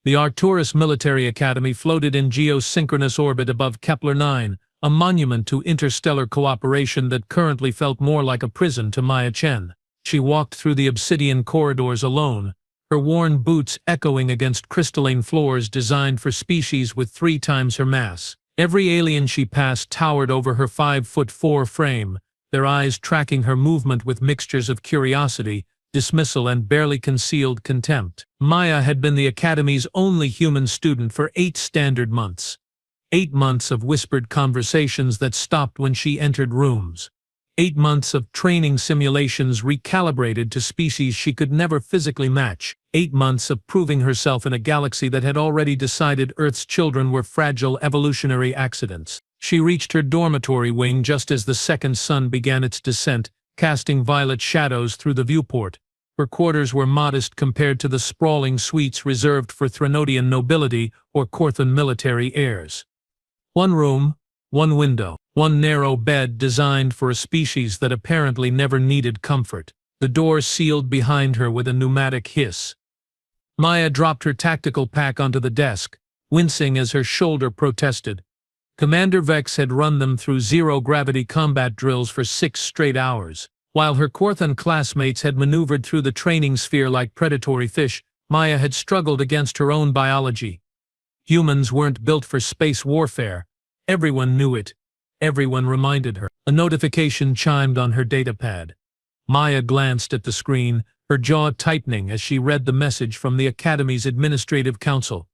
The Arcturus Military Academy floated in geosynchronous orbit above Kepler 9, a monument to interstellar cooperation that currently felt more like a prison to Maya Chen. She walked through the obsidian corridors alone, her worn boots echoing against crystalline floors designed for species with 3 times her mass. Every alien she passed towered over her 5'4" frame, their eyes tracking her movement with mixtures of curiosity, dismissal and barely concealed contempt. Maya had been the Academy's only human student for 8 standard months. 8 months of whispered conversations that stopped when she entered rooms. 8 months of training simulations recalibrated to species she could never physically match. 8 months of proving herself in a galaxy that had already decided Earth's children were fragile evolutionary accidents. She reached her dormitory wing just as the second sun began its descent, casting violet shadows through the viewport. Her quarters were modest compared to the sprawling suites reserved for Threnodian nobility or Corthan military heirs. 1 room, 1 window, 1 narrow bed designed for a species that apparently never needed comfort. The door sealed behind her with a pneumatic hiss. Maya dropped her tactical pack onto the desk, wincing as her shoulder protested. Commander Vex had run them through zero-gravity combat drills for 6 straight hours. While her Corthan classmates had maneuvered through the training sphere like predatory fish, Maya had struggled against her own biology. Humans weren't built for space warfare. Everyone knew it. Everyone reminded her. A notification chimed on her datapad. Maya glanced at the screen, her jaw tightening as she read the message from the Academy's Administrative Council.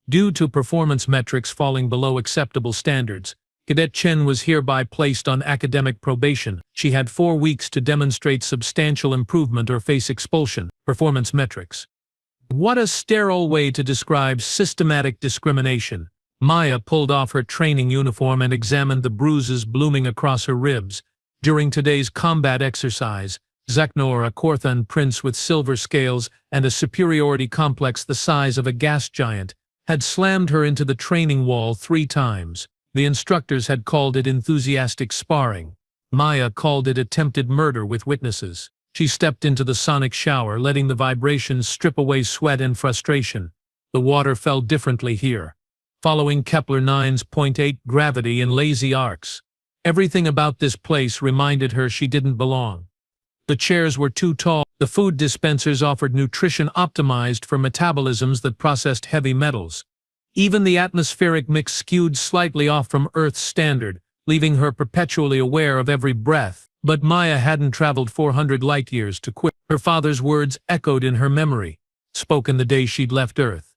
Due to performance metrics falling below acceptable standards, Cadet Chen was hereby placed on academic probation. She had 4 weeks to demonstrate substantial improvement or face expulsion. Performance metrics. What a sterile way to describe systematic discrimination. Maya pulled off her training uniform and examined the bruises blooming across her ribs. During today's combat exercise, Zeknor, a Corthan prince with silver scales and a superiority complex the size of a gas giant, had slammed her into the training wall 3 times. The instructors had called it enthusiastic sparring. Maya called it attempted murder with witnesses. She stepped into the sonic shower, letting the vibrations strip away sweat and frustration. The water fell differently here, following Kepler 9's 0.8 gravity in lazy arcs. Everything about this place reminded her she didn't belong. The chairs were too tall. The food dispensers offered nutrition optimized for metabolisms that processed heavy metals. Even the atmospheric mix skewed slightly off from Earth's standard, leaving her perpetually aware of every breath. But Maya hadn't traveled 400 light-years to quit. Her father's words echoed in her memory, spoken the day she'd left Earth.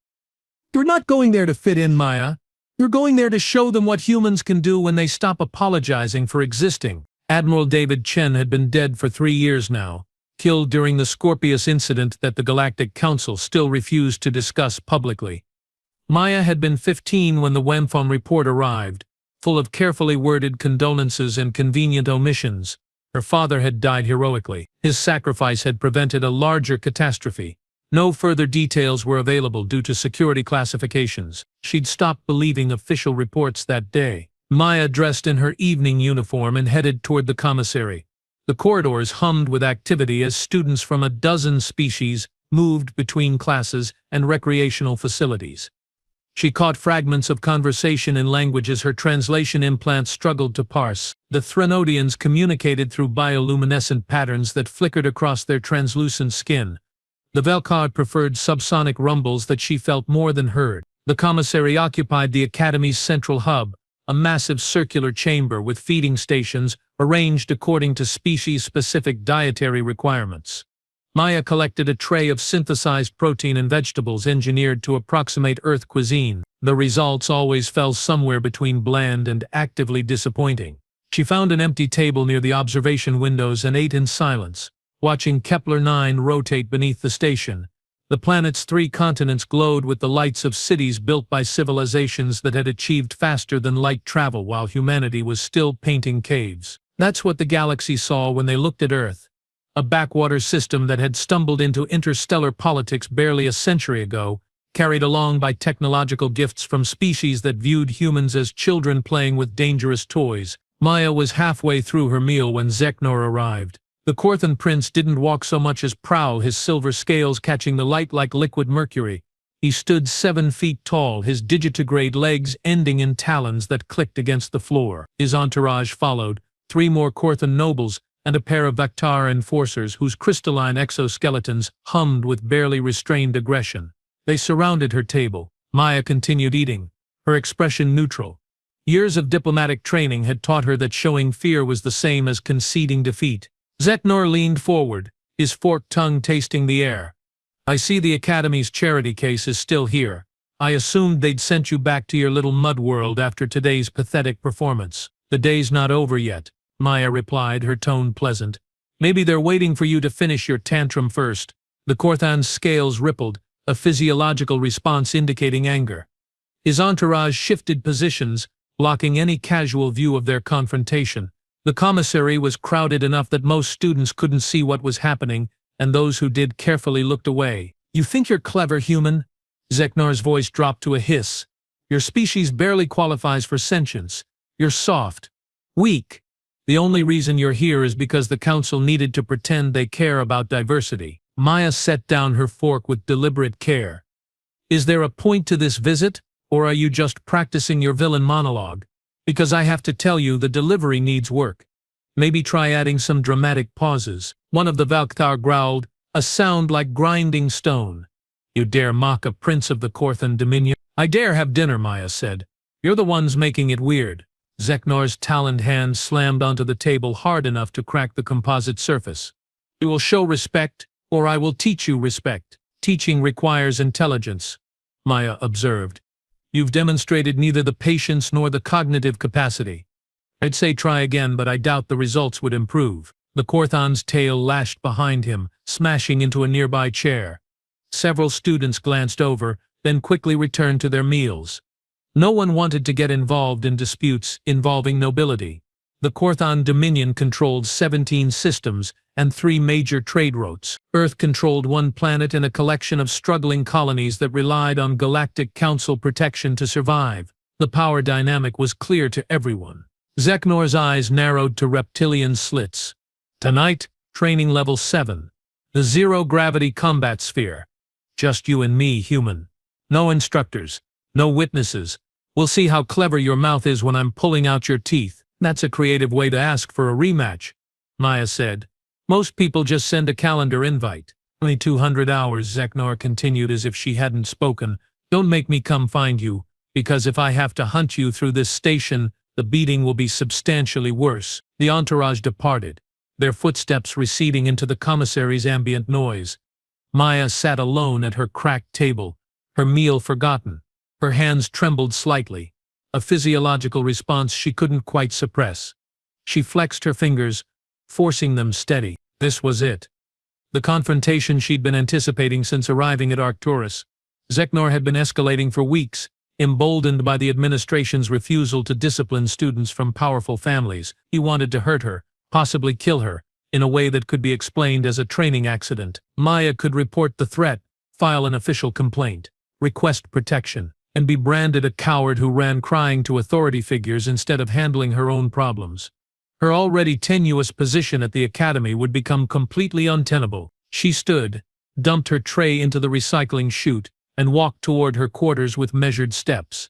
"You're not going there to fit in, Maya. You're going there to show them what humans can do when they stop apologizing for existing." Admiral David Chen had been dead for 3 years now, killed during the Scorpius incident that the Galactic Council still refused to discuss publicly. Maya had been 15 when the Wamphon report arrived, full of carefully worded condolences and convenient omissions. Her father had died heroically. His sacrifice had prevented a larger catastrophe. No further details were available due to security classifications. She'd stopped believing official reports that day. Maya dressed in her evening uniform and headed toward the commissary. The corridors hummed with activity as students from a dozen species moved between classes and recreational facilities. She caught fragments of conversation in languages her translation implants struggled to parse. The Threnodians communicated through bioluminescent patterns that flickered across their translucent skin. The Velkard preferred subsonic rumbles that she felt more than heard. The commissary occupied the Academy's central hub, a massive circular chamber with feeding stations arranged according to species-specific dietary requirements. Maya collected a tray of synthesized protein and vegetables engineered to approximate Earth cuisine. The results always fell somewhere between bland and actively disappointing. She found an empty table near the observation windows and ate in silence, watching Kepler 9 rotate beneath the station. The planet's 3 continents glowed with the lights of cities built by civilizations that had achieved faster than light travel while humanity was still painting caves. That's what the galaxy saw when they looked at Earth. A backwater system that had stumbled into interstellar politics barely a century ago, carried along by technological gifts from species that viewed humans as children playing with dangerous toys. Maya was halfway through her meal when Zeknor arrived. The Corthan prince didn't walk so much as prowl, his silver scales catching the light like liquid mercury. He stood 7 feet tall, his digitigrade legs ending in talons that clicked against the floor. His entourage followed, 3 more Korthan nobles and a pair of Vaktar enforcers whose crystalline exoskeletons hummed with barely restrained aggression. They surrounded her table. Maya continued eating, her expression neutral. Years of diplomatic training had taught her that showing fear was the same as conceding defeat. Zeknor leaned forward, his forked tongue tasting the air. "I see the Academy's charity case is still here. I assumed they'd sent you back to your little mud world after today's pathetic performance." "The day's not over yet," Maya replied, her tone pleasant. "Maybe they're waiting for you to finish your tantrum first." The Korthan's scales rippled, a physiological response indicating anger. His entourage shifted positions, blocking any casual view of their confrontation. The commissary was crowded enough that most students couldn't see what was happening, and those who did carefully looked away. "You think you're clever, human?" Zeknor's voice dropped to a hiss. "Your species barely qualifies for sentience. You're soft. Weak. The only reason you're here is because the council needed to pretend they care about diversity." Maya set down her fork with deliberate care. "Is there a point to this visit, or are you just practicing your villain monologue? Because I have to tell you, the delivery needs work. Maybe try adding some dramatic pauses." One of the Valkthar growled, a sound like grinding stone. "You dare mock a prince of the Korthan Dominion?" "I dare have dinner," Maya said. "You're the ones making it weird." Zeknor's taloned hand slammed onto the table hard enough to crack the composite surface. "You will show respect, or I will teach you respect. Teaching requires intelligence," Maya observed. "You've demonstrated neither the patience nor the cognitive capacity. I'd say try again, but I doubt the results would improve." The Korthan's tail lashed behind him, smashing into a nearby chair. Several students glanced over, then quickly returned to their meals. No one wanted to get involved in disputes involving nobility. The Korthan Dominion controlled 17 systems and 3 major trade routes. Earth controlled 1 planet and a collection of struggling colonies that relied on Galactic Council protection to survive. The power dynamic was clear to everyone. Zeknor's eyes narrowed to reptilian slits. "Tonight, training level 7. The zero-gravity combat sphere. Just you and me, human. No instructors, no witnesses. We'll see how clever your mouth is when I'm pulling out your teeth." "That's a creative way to ask for a rematch," Maya said. "Most people just send a calendar invite." "Only 200 hours, Zeknor continued as if she hadn't spoken. "Don't make me come find you, because if I have to hunt you through this station, the beating will be substantially worse." The entourage departed, their footsteps receding into the commissary's ambient noise. Maya sat alone at her cracked table, her meal forgotten. Her hands trembled slightly, a physiological response she couldn't quite suppress. She flexed her fingers, forcing them steady. This was it. The confrontation she'd been anticipating since arriving at Arcturus. Zeknor had been escalating for weeks, emboldened by the administration's refusal to discipline students from powerful families. He wanted to hurt her, possibly kill her, in a way that could be explained as a training accident. Maya could report the threat, file an official complaint, request protection, and be branded a coward who ran crying to authority figures instead of handling her own problems. Her already tenuous position at the academy would become completely untenable. She stood, dumped her tray into the recycling chute, and walked toward her quarters with measured steps.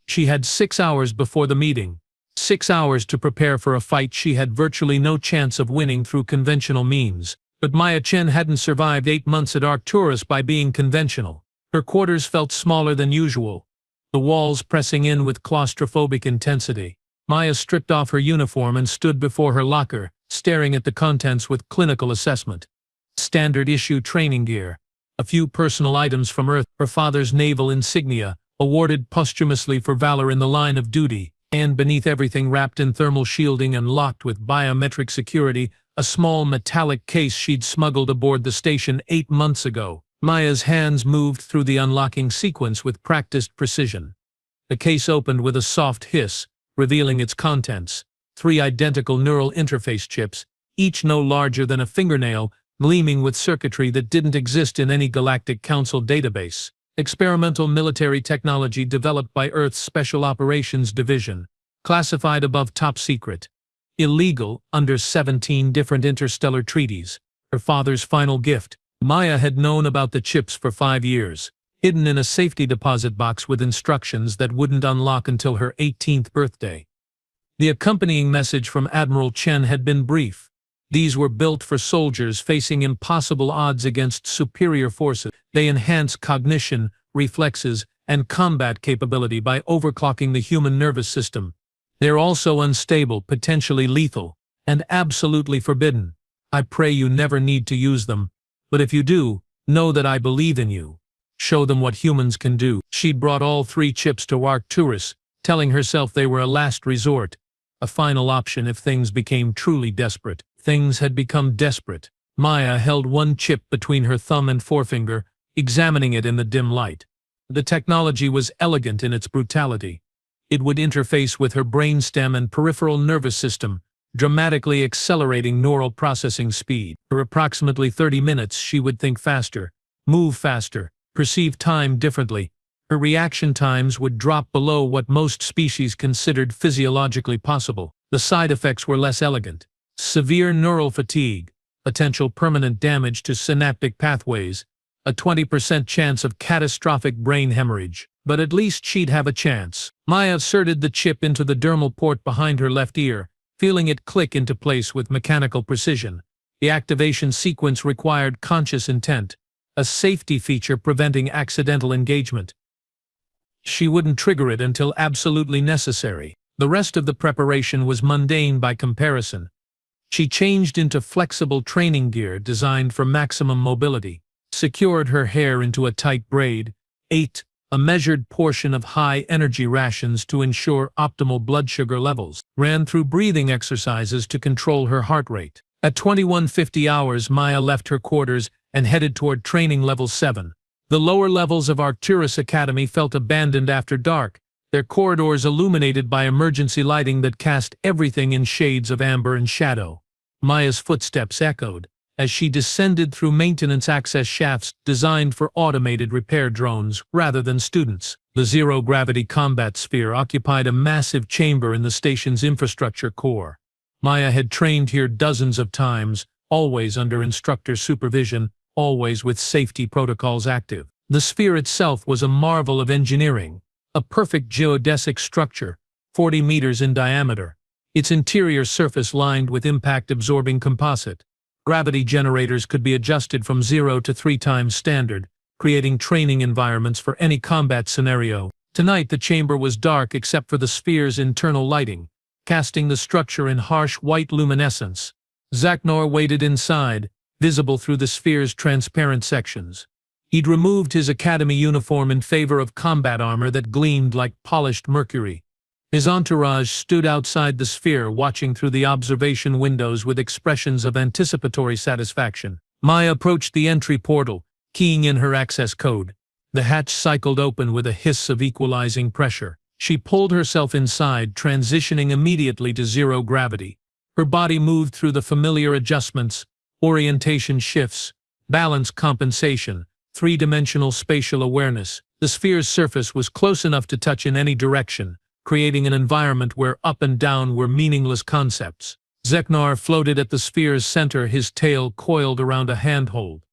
She had 6 hours before the meeting. 6 hours to prepare for a fight she had virtually no chance of winning through conventional means. But Maya Chen hadn't survived 8 months at Arcturus by being conventional. Her quarters felt smaller than usual, the walls pressing in with claustrophobic intensity. Maya stripped off her uniform and stood before her locker, staring at the contents with clinical assessment. Standard issue training gear, a few personal items from Earth, her father's naval insignia, awarded posthumously for valor in the line of duty, and beneath everything wrapped in thermal shielding and locked with biometric security, a small metallic case she'd smuggled aboard the station 8 months ago. Maya's hands moved through the unlocking sequence with practiced precision. The case opened with a soft hiss, revealing its contents. 3 identical neural interface chips, each no larger than a fingernail, gleaming with circuitry that didn't exist in any Galactic Council database. Experimental military technology developed by Earth's Special Operations Division, classified above top secret. Illegal under 17 different interstellar treaties. Her father's final gift. Maya had known about the chips for 5 years. hidden in a safety deposit box with instructions that wouldn't unlock until her 18th birthday. The accompanying message from Admiral Chen had been brief. These were built for soldiers facing impossible odds against superior forces. They enhance cognition, reflexes, and combat capability by overclocking the human nervous system. They're also unstable, potentially lethal, and absolutely forbidden. I pray you never need to use them, but if you do, know that I believe in you. Show them what humans can do. She'd brought all 3 chips to Arcturus, telling herself they were a last resort, a final option if things became truly desperate. Things had become desperate. Maya held 1 chip between her thumb and forefinger, examining it in the dim light. The technology was elegant in its brutality. It would interface with her brainstem and peripheral nervous system, dramatically accelerating neural processing speed. For approximately 30 minutes, she would think faster, move faster, perceive time differently. Her reaction times would drop below what most species considered physiologically possible. The side effects were less elegant. Severe neural fatigue, potential permanent damage to synaptic pathways, a 20% chance of catastrophic brain hemorrhage. But at least she'd have a chance. Maya inserted the chip into the dermal port behind her left ear, feeling it click into place with mechanical precision. The activation sequence required conscious intent, a safety feature preventing accidental engagement. She wouldn't trigger it until absolutely necessary. The rest of the preparation was mundane by comparison. She changed into flexible training gear designed for maximum mobility, secured her hair into a tight braid, ate a measured portion of high-energy rations to ensure optimal blood sugar levels, ran through breathing exercises to control her heart rate. At 21:50 hours, Maya left her quarters and headed toward training level 7. The lower levels of Arcturus Academy felt abandoned after dark, their corridors illuminated by emergency lighting that cast everything in shades of amber and shadow. Maya's footsteps echoed as she descended through maintenance access shafts designed for automated repair drones rather than students. The zero-gravity combat sphere occupied a massive chamber in the station's infrastructure core. Maya had trained here dozens of times, always under instructor supervision, always with safety protocols active. The sphere itself was a marvel of engineering, a perfect geodesic structure, 40 meters in diameter, its interior surface lined with impact-absorbing composite. Gravity generators could be adjusted from 0 to 3 times standard, creating training environments for any combat scenario. Tonight the chamber was dark except for the sphere's internal lighting, casting the structure in harsh white luminescence. Zaknor waited inside, visible through the sphere's transparent sections. He'd removed his academy uniform in favor of combat armor that gleamed like polished mercury. His entourage stood outside the sphere, watching through the observation windows with expressions of anticipatory satisfaction. Maya approached the entry portal, keying in her access code. The hatch cycled open with a hiss of equalizing pressure. She pulled herself inside, transitioning immediately to zero gravity. Her body moved through the familiar adjustments, orientation shifts, balance compensation, three-dimensional spatial awareness. The sphere's surface was close enough to touch in any direction, creating an environment where up and down were meaningless concepts. Zeknar floated at the sphere's center, his tail coiled around a handhold.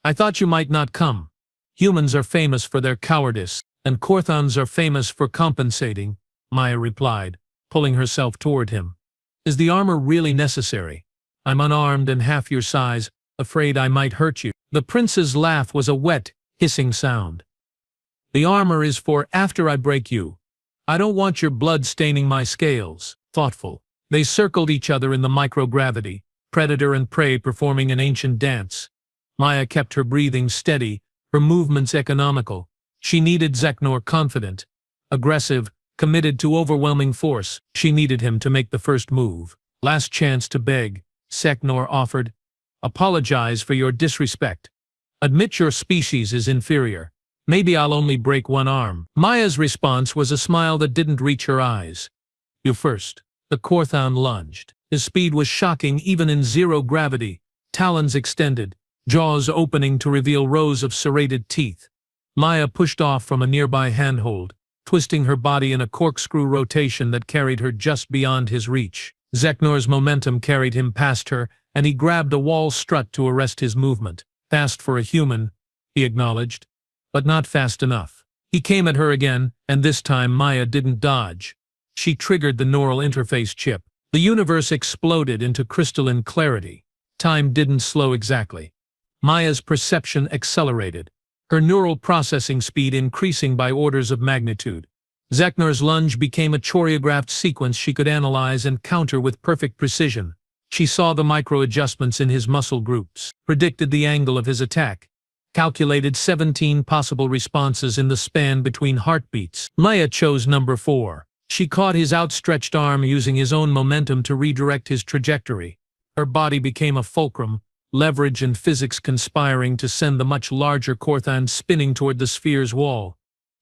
"I thought you might not come. Humans are famous for their cowardice, and Korthans are famous for compensating," Maya replied, pulling herself toward him. "Is the armor really necessary? I'm unarmed and half your size, afraid I might hurt you." The prince's laugh was a wet, hissing sound. "The armor is for after I break you. I don't want your blood staining my scales." Thoughtful. They circled each other in the microgravity, predator and prey performing an ancient dance. Maya kept her breathing steady, her movements economical. She needed Zeknor confident, aggressive, committed to overwhelming force. She needed him to make the first move. "Last chance to beg," Zeknor offered. "Apologize for your disrespect. Admit your species is inferior. Maybe I'll only break one arm." Maya's response was a smile that didn't reach her eyes. "You first." The Korthan lunged. His speed was shocking even in zero gravity, talons extended, jaws opening to reveal rows of serrated teeth. Maya pushed off from a nearby handhold, twisting her body in a corkscrew rotation that carried her just beyond his reach. Zeknor's momentum carried him past her, and he grabbed a wall strut to arrest his movement. "Fast for a human," he acknowledged. but not fast enough. He came at her again, and this time Maya didn't dodge. She triggered the neural interface chip. The universe exploded into crystalline clarity. Time didn't slow exactly. Maya's perception accelerated, her neural processing speed increasing by orders of magnitude. Zeknor's lunge became a choreographed sequence she could analyze and counter with perfect precision. She saw the micro-adjustments in his muscle groups, predicted the angle of his attack, calculated 17 possible responses in the span between heartbeats. Maya chose number 4. She caught his outstretched arm using his own momentum to redirect his trajectory. Her body became a fulcrum, leverage and physics conspiring to send the much larger Korthan spinning toward the sphere's wall.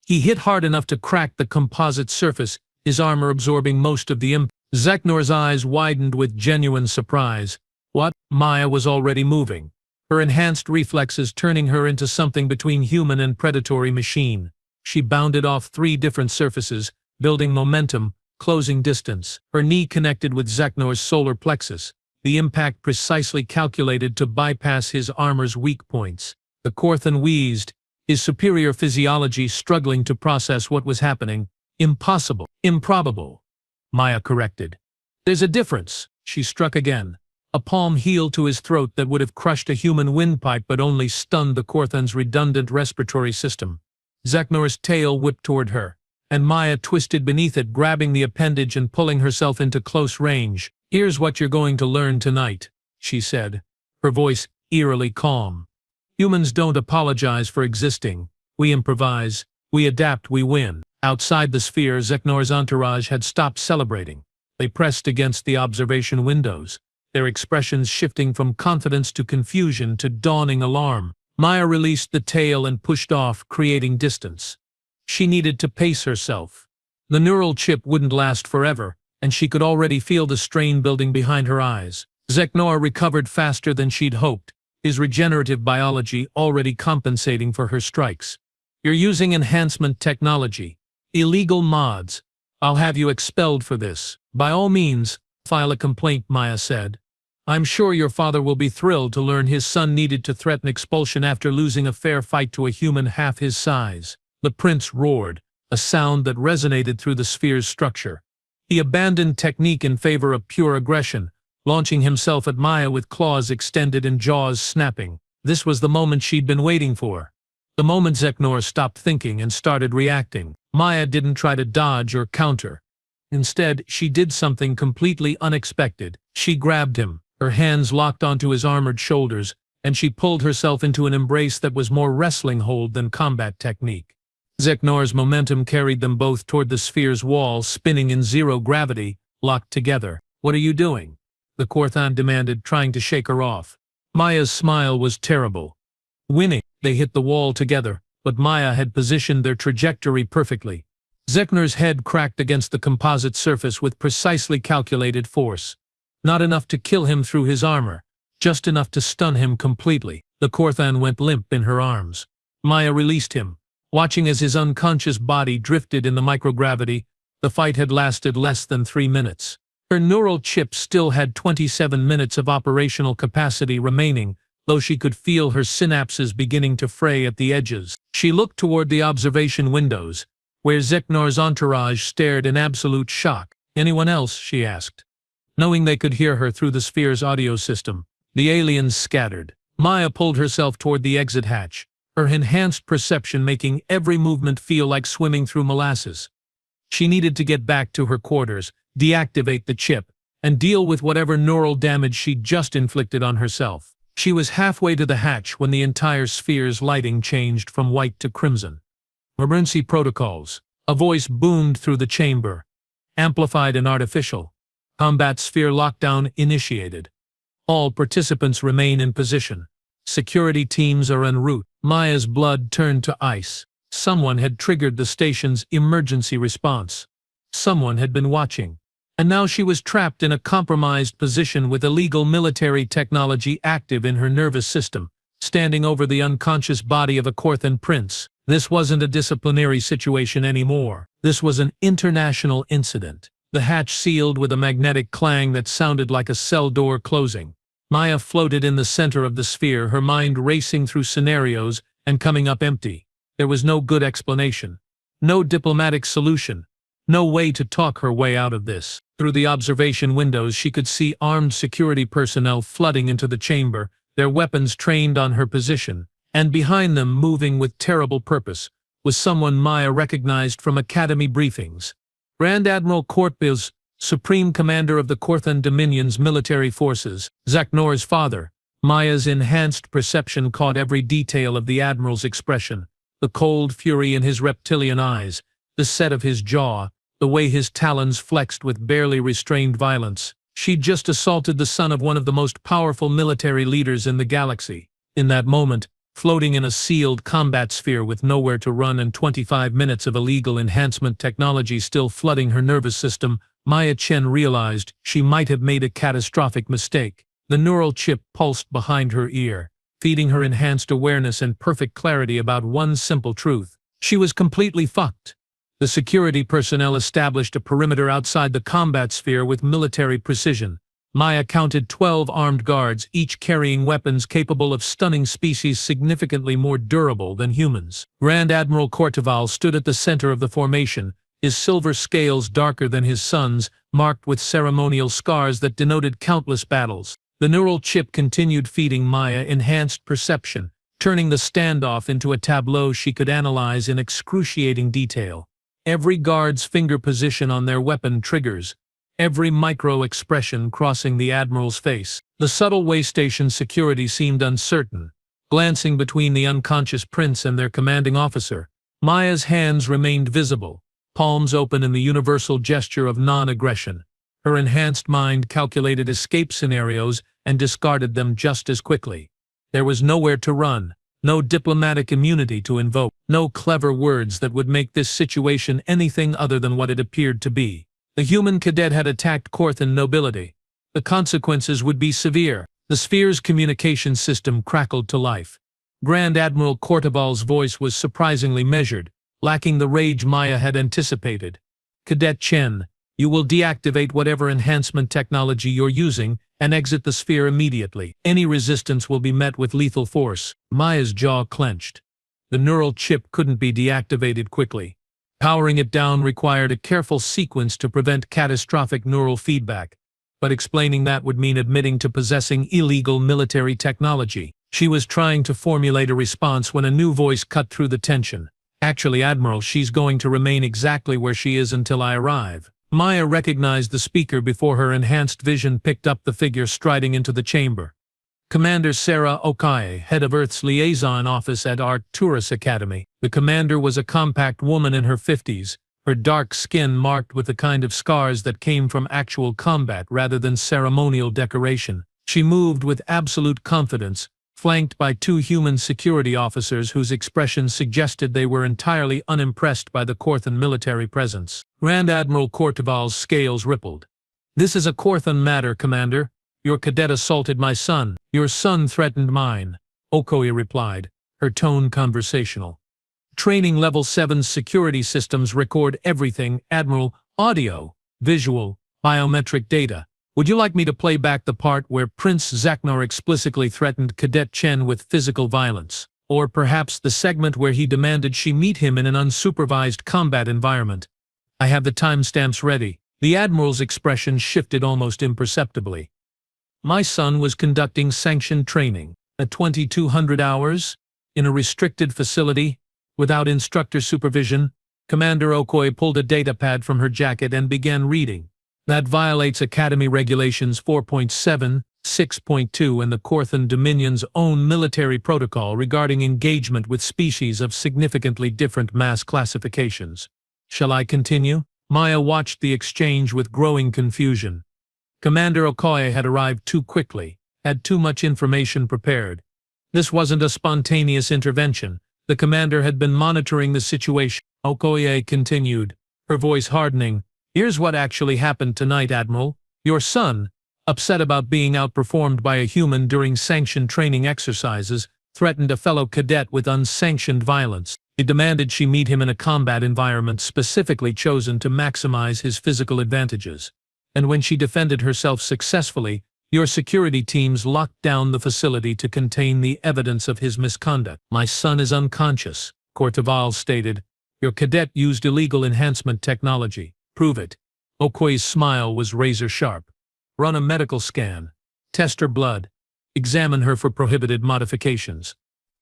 He hit hard enough to crack the composite surface, his armor absorbing most of the impact. Zeknor's eyes widened with genuine surprise. What? Maya was already moving, her enhanced reflexes turning her into something between human and predatory machine. She bounded off 3 different surfaces, building momentum, closing distance. Her knee connected with Zeknor's solar plexus, the impact precisely calculated to bypass his armor's weak points. The Korthan wheezed, his superior physiology struggling to process what was happening. Impossible. Improbable. Maya corrected. There's a difference. She struck again. A palm heel to his throat that would have crushed a human windpipe but only stunned the Korthan's redundant respiratory system. Zeknor's tail whipped toward her, and Maya twisted beneath it, grabbing the appendage and pulling herself into close range. Here's what you're going to learn tonight, she said, her voice eerily calm. Humans don't apologize for existing. We improvise, we adapt, we win. Outside the sphere, Zeknor's entourage had stopped celebrating. They pressed against the observation windows, their expressions shifting from confidence to confusion to dawning alarm. Maya released the tail and pushed off, creating distance. She needed to pace herself. The neural chip wouldn't last forever, and she could already feel the strain building behind her eyes. Zeknor recovered faster than she'd hoped, his regenerative biology already compensating for her strikes. You're using enhancement technology. Illegal mods. I'll have you expelled for this. By all means, file a complaint, Maya said. I'm sure your father will be thrilled to learn his son needed to threaten expulsion after losing a fair fight to a human half his size. The prince roared, a sound that resonated through the sphere's structure. He abandoned technique in favor of pure aggression, launching himself at Maya with claws extended and jaws snapping. This was the moment she'd been waiting for. The moment Zeknor stopped thinking and started reacting. Maya didn't try to dodge or counter. Instead, she did something completely unexpected. She grabbed him, her hands locked onto his armored shoulders, and she pulled herself into an embrace that was more wrestling hold than combat technique. Zeknor's momentum carried them both toward the sphere's wall, spinning in zero gravity, locked together. What are you doing? The Korthan demanded, trying to shake her off. Maya's smile was terrible. Winning. They hit the wall together, but Maya had positioned their trajectory perfectly. Zeknor's head cracked against the composite surface with precisely calculated force. Not enough to kill him through his armor, just enough to stun him completely. The Korthan went limp in her arms. Maya released him, watching as his unconscious body drifted in the microgravity. The fight had lasted less than 3 minutes. Her neural chip still had 27 minutes of operational capacity remaining, though she could feel her synapses beginning to fray at the edges. She looked toward the observation windows, where Zeknor's entourage stared in absolute shock. Anyone else? She asked, knowing they could hear her through the sphere's audio system. The aliens scattered. Maya pulled herself toward the exit hatch, her enhanced perception making every movement feel like swimming through molasses. She needed to get back to her quarters, deactivate the chip, and deal with whatever neural damage she'd just inflicted on herself. She was halfway to the hatch when the entire sphere's lighting changed from white to crimson. Emergency protocols. A voice boomed through the chamber, amplified and artificial. Combat sphere lockdown initiated. All participants remain in position. Security teams are en route. Maya's blood turned to ice. Someone had triggered the station's emergency response. Someone had been watching. And now she was trapped in a compromised position with illegal military technology active in her nervous system, standing over the unconscious body of a Korthan prince. This wasn't a disciplinary situation anymore. This was an international incident. The hatch sealed with a magnetic clang that sounded like a cell door closing. Maya floated in the center of the sphere, her mind racing through scenarios and coming up empty. There was no good explanation. No diplomatic solution. No way to talk her way out of this. Through the observation windows she could see armed security personnel flooding into the chamber, their weapons trained on her position, and behind them, moving with terrible purpose, was someone Maya recognized from Academy briefings. Grand Admiral Kortbils, Supreme Commander of the Korthan Dominion's military forces, Zaknor's father. Maya's enhanced perception caught every detail of the Admiral's expression, the cold fury in his reptilian eyes, the set of his jaw, the way his talons flexed with barely restrained violence. She'd just assaulted the son of one of the most powerful military leaders in the galaxy. In that moment, floating in a sealed combat sphere with nowhere to run and 25 minutes of illegal enhancement technology still flooding her nervous system, Maya Chen realized she might have made a catastrophic mistake. The neural chip pulsed behind her ear, feeding her enhanced awareness and perfect clarity about one simple truth. She was completely fucked. The security personnel established a perimeter outside the combat sphere with military precision. Maya counted 12 armed guards, each carrying weapons capable of stunning species significantly more durable than humans. Grand Admiral Kortival stood at the center of the formation, his silver scales darker than his son's, marked with ceremonial scars that denoted countless battles. The neural chip continued feeding Maya enhanced perception, turning the standoff into a tableau she could analyze in excruciating detail. Every guard's finger position on their weapon triggers, every micro-expression crossing the Admiral's face. The subtle waystation security seemed uncertain. Glancing between the unconscious prince and their commanding officer, Maya's hands remained visible, palms open in the universal gesture of non-aggression. Her enhanced mind calculated escape scenarios and discarded them just as quickly. There was nowhere to run, no diplomatic immunity to invoke, no clever words that would make this situation anything other than what it appeared to be. The human cadet had attacked Korthan nobility. The consequences would be severe. The sphere's communication system crackled to life. Grand Admiral Kortival's voice was surprisingly measured, lacking the rage Maya had anticipated. Cadet Chen, you will deactivate whatever enhancement technology you're using and exit the sphere immediately. Any resistance will be met with lethal force. Maya's jaw clenched. The neural chip couldn't be deactivated quickly. Powering it down required a careful sequence to prevent catastrophic neural feedback, but explaining that would mean admitting to possessing illegal military technology. She was trying to formulate a response when a new voice cut through the tension. Actually, Admiral, she's going to remain exactly where she is until I arrive. Maya recognized the speaker before her enhanced vision picked up the figure striding into the chamber. Commander Sarah Okai, head of Earth's liaison office at Arcturus Academy. The commander was a compact woman in her 50s, her dark skin marked with the kind of scars that came from actual combat rather than ceremonial decoration. She moved with absolute confidence, flanked by two human security officers whose expressions suggested they were entirely unimpressed by the Korthan military presence. Grand Admiral Kortival's scales rippled. "This is a Korthan matter, Commander. Your cadet assaulted my son. Your son threatened mine," Okoye replied, her tone conversational. "Training Level 7's security systems record everything, Admiral, audio, visual, biometric data. Would you like me to play back the part where Prince Zaknor explicitly threatened Cadet Chen with physical violence? Or perhaps the segment where he demanded she meet him in an unsupervised combat environment? I have the timestamps ready." The Admiral's expression shifted almost imperceptibly. "My son was conducting sanctioned training at 2200 hours in a restricted facility without instructor supervision." Commander Okoye pulled a datapad from her jacket and began reading. "That violates Academy Regulations 4.7, 6.2 and the Korthan Dominion's own military protocol regarding engagement with species of significantly different mass classifications. Shall I continue?" Maya watched the exchange with growing confusion. Commander Okoye had arrived too quickly, had too much information prepared. This wasn't a spontaneous intervention. The commander had been monitoring the situation. Okoye continued, her voice hardening. "Here's what actually happened tonight, Admiral. Your son, upset about being outperformed by a human during sanctioned training exercises, threatened a fellow cadet with unsanctioned violence. He demanded she meet him in a combat environment specifically chosen to maximize his physical advantages. And when she defended herself successfully, your security teams locked down the facility to contain the evidence of his misconduct. My son is unconscious," Corteval stated. Your cadet used illegal enhancement technology. Prove it. Okoye's smile was razor-sharp. Run a medical scan. Test her blood. Examine her for prohibited modifications.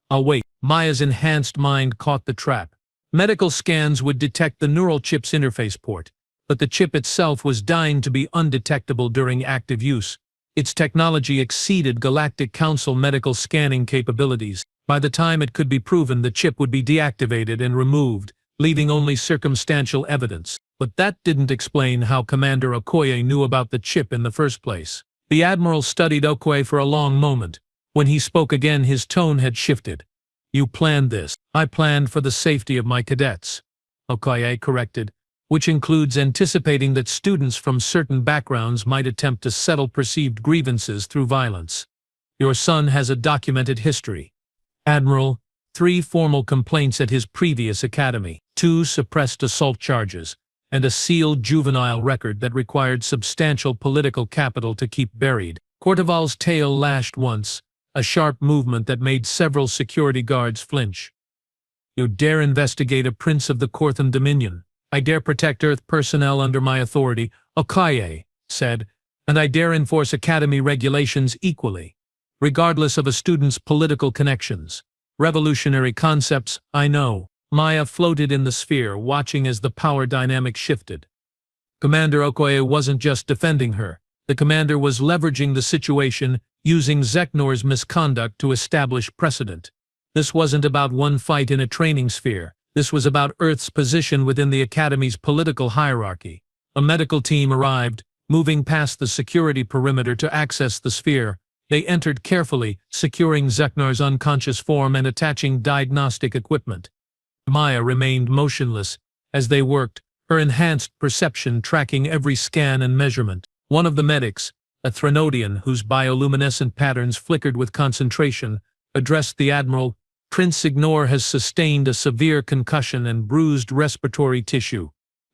I'll wait. Maya's enhanced mind caught the trap. Medical scans would detect the neural chip's interface port, but the chip itself was dying to be undetectable during active use. Its technology exceeded Galactic Council medical scanning capabilities. By the time it could be proven, the chip would be deactivated and removed, leaving only circumstantial evidence. But that didn't explain how Commander Okoye knew about the chip in the first place. The Admiral studied Okoye for a long moment. When he spoke again, his tone had shifted. You planned this. I planned for the safety of my cadets, Okoye corrected, which includes anticipating that students from certain backgrounds might attempt to settle perceived grievances through violence. Your son has a documented history. Admiral, 3 formal complaints at his previous academy, 2 suppressed assault charges, and a sealed juvenile record that required substantial political capital to keep buried. Corteval's tail lashed once, a sharp movement that made several security guards flinch. You dare investigate a prince of the Korthan Dominion. I dare protect Earth personnel under my authority, Okoye said, and I dare enforce Academy regulations equally, regardless of a student's political connections. Revolutionary concepts, I know. Maya floated in the sphere, watching as the power dynamic shifted. Commander Okoye wasn't just defending her. The commander was leveraging the situation, using Zeknor's misconduct to establish precedent. This wasn't about one fight in a training sphere. This was about Earth's position within the Academy's political hierarchy. A medical team arrived, moving past the security perimeter to access the sphere. They entered carefully, securing Zeknor's unconscious form and attaching diagnostic equipment. Maya remained motionless as they worked, her enhanced perception tracking every scan and measurement. One of the medics, a Threnodian whose bioluminescent patterns flickered with concentration, addressed the Admiral. Prince Ignore has sustained a severe concussion and bruised respiratory tissue.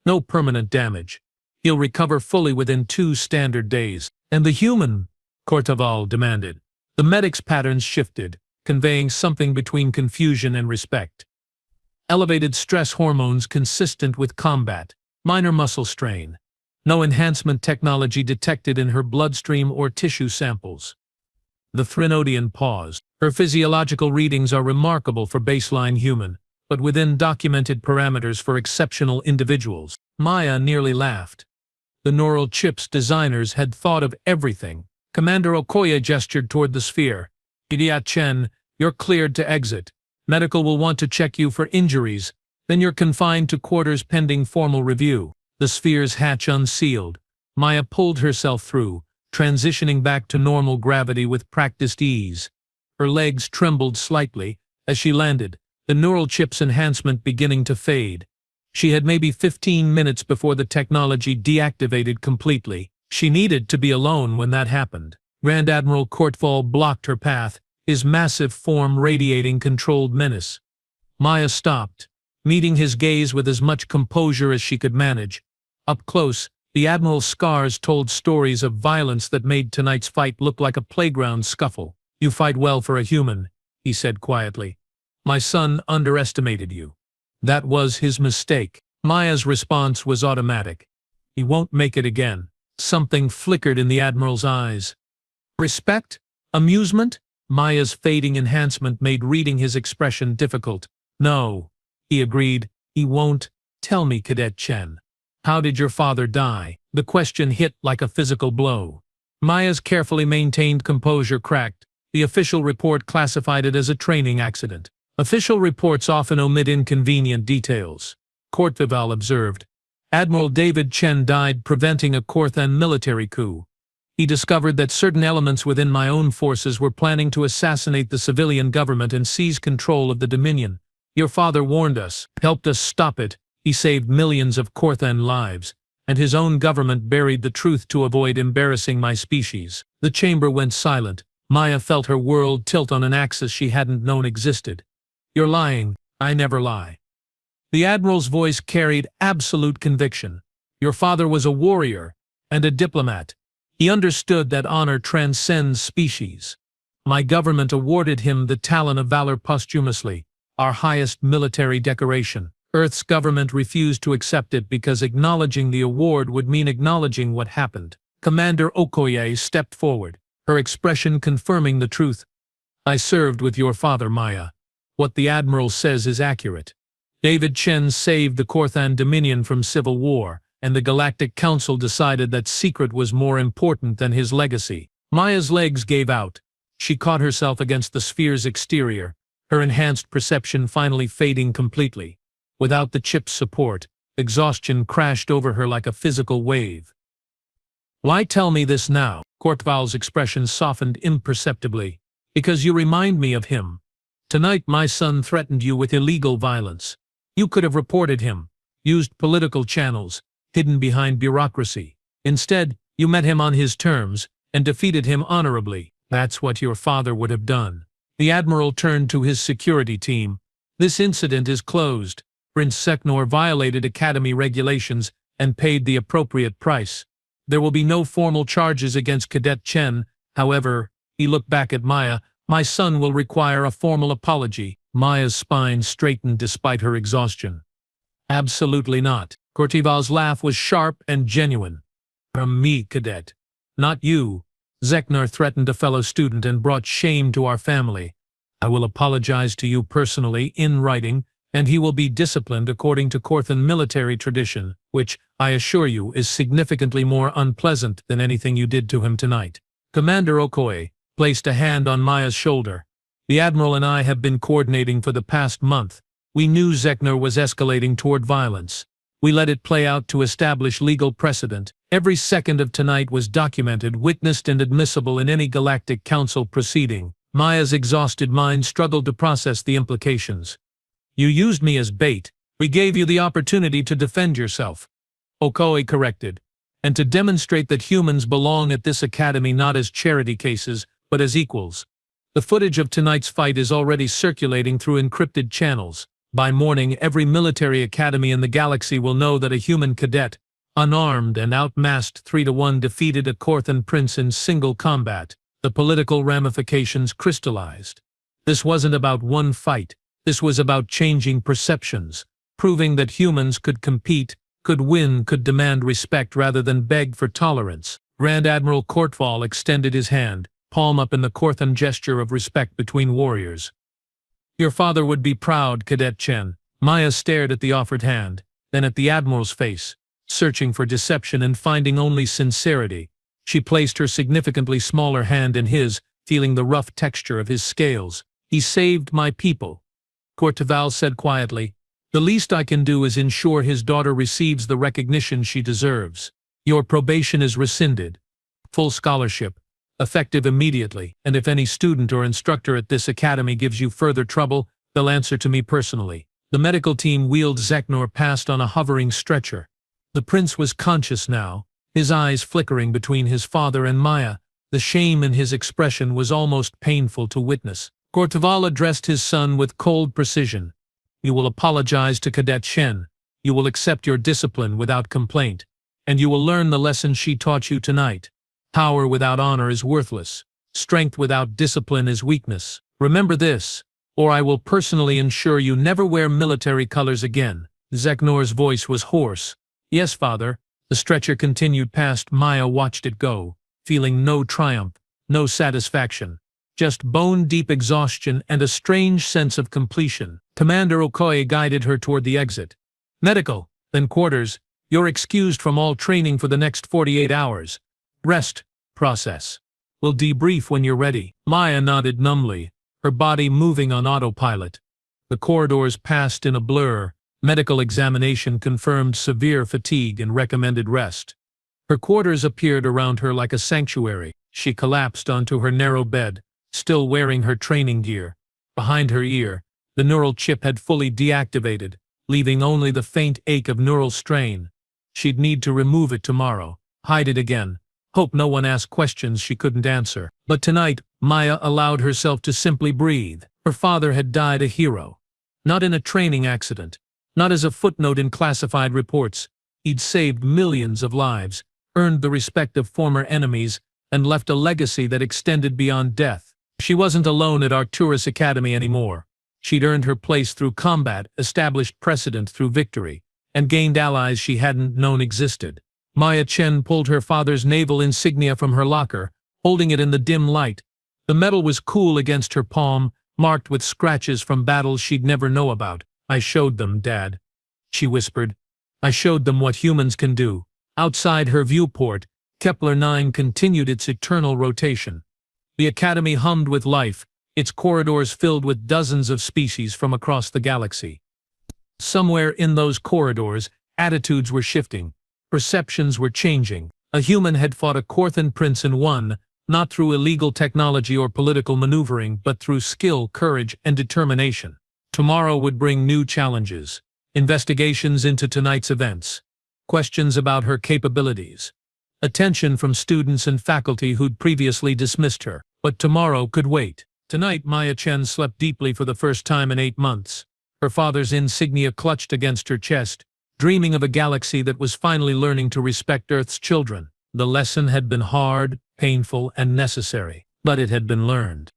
No permanent damage. He'll recover fully within 2 standard days. And the human? Corteval demanded. The medic's patterns shifted, conveying something between confusion and respect. Elevated stress hormones consistent with combat. Minor muscle strain. No enhancement technology detected in her bloodstream or tissue samples. The Threnodian paused. Her physiological readings are remarkable for baseline human, but within documented parameters for exceptional individuals. Maya nearly laughed. The neural chip's designers had thought of everything. Commander Okoye gestured toward the sphere. Idiot Chen, you're cleared to exit. Medical will want to check you for injuries. Then you're confined to quarters pending formal review. The sphere's hatch unsealed. Maya pulled herself through, transitioning back to normal gravity with practiced ease. Her legs trembled slightly as she landed, the neural chip's enhancement beginning to fade. She had maybe 15 minutes before the technology deactivated completely. She needed to be alone when that happened. Grand Admiral Corteval blocked her path, his massive form radiating controlled menace. Maya stopped, meeting his gaze with as much composure as she could manage. Up close, the Admiral's scars told stories of violence that made tonight's fight look like a playground scuffle. You fight well for a human, he said quietly. My son underestimated you. That was his mistake. Maya's response was automatic. He won't make it again. Something flickered in the Admiral's eyes. Respect? Amusement? Maya's fading enhancement made reading his expression difficult. No, he agreed. He won't. Tell me, Cadet Chen. How did your father die? The question hit like a physical blow. Maya's carefully maintained composure cracked. The official report classified it as a training accident. Official reports often omit inconvenient details. Corteval observed. Admiral David Chen died preventing a Korthan military coup. He discovered that certain elements within my own forces were planning to assassinate the civilian government and seize control of the Dominion. Your father warned us, helped us stop it. He saved millions of Korthan lives, and his own government buried the truth to avoid embarrassing my species. The chamber went silent. Maya felt her world tilt on an axis she hadn't known existed. You're lying. I never lie. The Admiral's voice carried absolute conviction. Your father was a warrior and a diplomat. He understood that honor transcends species. My government awarded him the Talon of Valor posthumously. our highest military decoration. Earth's government refused to accept it because acknowledging the award would mean acknowledging what happened. Commander Okoye stepped forward, her expression confirming the truth. I served with your father, Maya. What the Admiral says is accurate. David Chen saved the Korthan Dominion from civil war, and the Galactic Council decided that secret was more important than his legacy. Maya's legs gave out. She caught herself against the sphere's exterior, her enhanced perception finally fading completely. Without the chip's support, exhaustion crashed over her like a physical wave. Why tell me this now? Kortval's expression softened imperceptibly. Because you remind me of him. Tonight my son threatened you with illegal violence. You could have reported him, used political channels, hidden behind bureaucracy. Instead, you met him on his terms, and defeated him honorably. That's what your father would have done. The Admiral turned to his security team. This incident is closed. Prince Seknor violated Academy regulations and paid the appropriate price. There will be no formal charges against Cadet Chen. However, he looked back at Maya. My son will require a formal apology. Maya's spine straightened despite her exhaustion. Absolutely not. Kortval's laugh was sharp and genuine. From me, Cadet. Not you. Seknor threatened a fellow student and brought shame to our family. I will apologize to you personally in writing, and he will be disciplined according to Korthan military tradition, which, I assure you, is significantly more unpleasant than anything you did to him tonight. Commander Okoye placed a hand on Maya's shoulder. The Admiral and I have been coordinating for the past month. We knew Seknor was escalating toward violence. We let it play out to establish legal precedent. Every second of tonight was documented, witnessed, and admissible in any Galactic Council proceeding. Maya's exhausted mind struggled to process the implications. You used me as bait. We gave you the opportunity to defend yourself. Okoye corrected. And to demonstrate that humans belong at this academy not as charity cases, but as equals. The footage of tonight's fight is already circulating through encrypted channels. By morning, every military academy in the galaxy will know that a human cadet, unarmed and outmassed 3-1, defeated a Korthan prince in single combat. The political ramifications crystallized. This wasn't about one fight. This was about changing perceptions, proving that humans could compete, could win, could demand respect rather than beg for tolerance. Grand Admiral Kortval extended his hand, palm up in the Korthan gesture of respect between warriors. Your father would be proud, Cadet Chen. Maya stared at the offered hand, then at the Admiral's face, searching for deception and finding only sincerity. She placed her significantly smaller hand in his, feeling the rough texture of his scales. He saved my people. Kortval said quietly, the least I can do is ensure his daughter receives the recognition she deserves. Your probation is rescinded. Full scholarship, effective immediately, and if any student or instructor at this academy gives you further trouble, they'll answer to me personally. The medical team wheeled Seknor past on a hovering stretcher. The prince was conscious now, his eyes flickering between his father and Maya. The shame in his expression was almost painful to witness. Kortval addressed his son with cold precision. You will apologize to Cadet Chen. You will accept your discipline without complaint. And you will learn the lesson she taught you tonight. Power without honor is worthless. Strength without discipline is weakness. Remember this, or I will personally ensure you never wear military colors again. Seknor's voice was hoarse. Yes, father. The stretcher continued past. Maya watched it go, feeling no triumph, no satisfaction. Just bone-deep exhaustion and a strange sense of completion. Commander Okoye guided her toward the exit. Medical, then quarters. You're excused from all training for the next 48 hours. Rest. Process. We'll debrief when you're ready. Maya nodded numbly, her body moving on autopilot. The corridors passed in a blur. Medical examination confirmed severe fatigue and recommended rest. Her quarters appeared around her like a sanctuary. She collapsed onto her narrow bed, still wearing her training gear. Behind her ear, the neural chip had fully deactivated, leaving only the faint ache of neural strain. She'd need to remove it tomorrow, hide it again, hope no one asked questions she couldn't answer. But tonight, Maya allowed herself to simply breathe. Her father had died a hero. Not in a training accident, not as a footnote in classified reports. He'd saved millions of lives, earned the respect of former enemies, and left a legacy that extended beyond death. She wasn't alone at Arcturus Academy anymore. She'd earned her place through combat, established precedent through victory, and gained allies she hadn't known existed. Maya Chen pulled her father's naval insignia from her locker, holding it in the dim light. The metal was cool against her palm, marked with scratches from battles she'd never know about. "I showed them, Dad," she whispered. "I showed them what humans can do." Outside her viewport, Kepler 9 continued its eternal rotation. The Academy hummed with life, its corridors filled with dozens of species from across the galaxy. Somewhere in those corridors, attitudes were shifting, perceptions were changing. A human had fought a Korthan prince and won, not through illegal technology or political maneuvering, but through skill, courage, and determination. Tomorrow would bring new challenges, investigations into tonight's events, questions about her capabilities, attention from students and faculty who'd previously dismissed her. But tomorrow could wait. Tonight, Maya Chen slept deeply for the first time in 8 months. Her father's insignia clutched against her chest, dreaming of a galaxy that was finally learning to respect Earth's children. The lesson had been hard, painful, and necessary, but it had been learned.